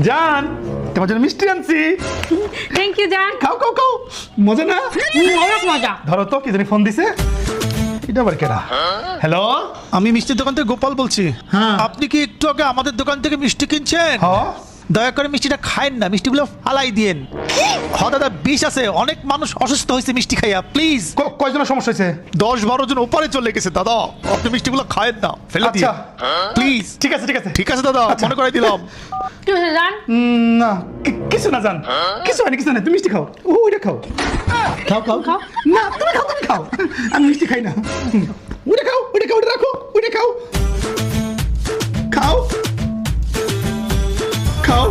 জান তোমার জন্য মিষ্টি আনছি। থ্যাংক ইউ জান। খাও খাও খাও, মজা না? অনেক মজা। ধরো তো, কি জানি ফোন দিছে। এটা আবার কেডা? হ্যালো। আমি মিষ্টির দোকান থেকে গোপাল বলছি। হ্যাঁ। আপনি কি একটু আগে আমাদের দোকান থেকে মিষ্টি কিনছেন? হ্যাঁ। দয়া করে মিষ্টিটা খায়েন না, মিষ্টিগুলো ফালাই দিয়েন। হ্যাঁ দাদা, বিষ আছে, অনেক মানুষ অসুস্থ হয়েছে মিষ্টি খাইয়া, প্লিজ। কয়জনের সমস্যা হয়েছে? 10-12 জন ওপারে চলে গেছে দাদা, আপনি মিষ্টিগুলো খায়েন না, ফেলে দিন আচ্ছা। প্লিজ। ঠিক আছে ঠিক আছে ঠিক আছে দাদা, মনে করাই দিলাম। কি হয়েছে জান? না কিছু না জান, কিছু হয়নি কিছু নাই। তুমি মিষ্টি খাও, ওইটা খাও। খাও খাও খাও। না তুমি খাও, তুমি খাও, আমি মিষ্টি খাই না। ওইটা খাও, ওইটা খাও, ওইটা রাখো, ওইটা খাও। খাও খাও।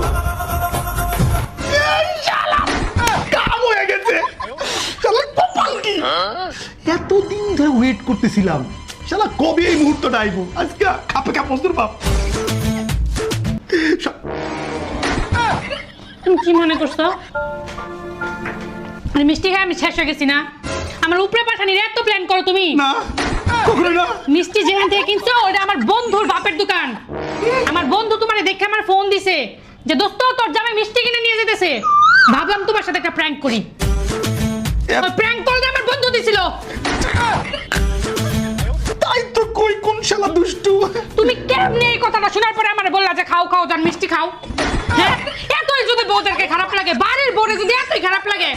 এই শালা, কাম হয়ে গেছে। শালা কপাল কি! এতদিন ধরে ওয়েট করতেছিলাম, শালা কবে এই মুহূর্তটা আইবো। আজকে খাপে খাপ মজদুর বাপ। তুমি কি মনে করছো আমি মিষ্টি খাই আমি শেষ হয়ে গেছি না? আমার উপরে পাঠানির এত প্ল্যান করো তুমি? না কখনো না। মিষ্টি যেখান থেকে কিনছো ওটা আমার বন্ধুর বাপের দোকান। আমার বন্ধু তোমারে দেখে আমার ফোন দিছে যে দোস্ত তোর জামাই মিষ্টি কিনে নিয়ে যেতেছে। ভাবলাম তোমার সাথে একটা প্র্যাঙ্ক করি। প্র্যাঙ্ক করতে আমার বন্ধু দিছিল। তাই তো কই, কোন শালা দুষ্টু। তুমি কেমনে এই কথাটা শোনার পরে আমারে বললা যে খাও খাও জান মিষ্টি খাও? হ্যাঁ, এতই যদি বউদেরকে খারাপ লাগে, বাড়ির বউরে যদি এতই খারাপ লাগে,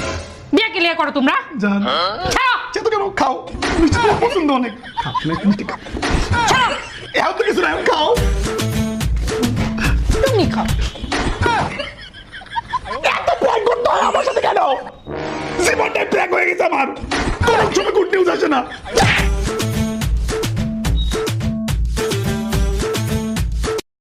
বিয়ে কি লিয়ে করো তোমরা? জান ছাড়ো চেতো কেন? খাও, মিষ্টি তোমার পছন্দ অনেক। খাও না, মিষ্টি খাও। ছাড়ো, এখন তো কিছু নাই, খাও। তুমি খাও। এত প্র্যাঙ্ক করতে হয় আমার সাথে কেন? জীবনটাই প্র্যাঙ্ক হয়ে গেছে আমার। কোন সময় গুড নিউজ আসে না।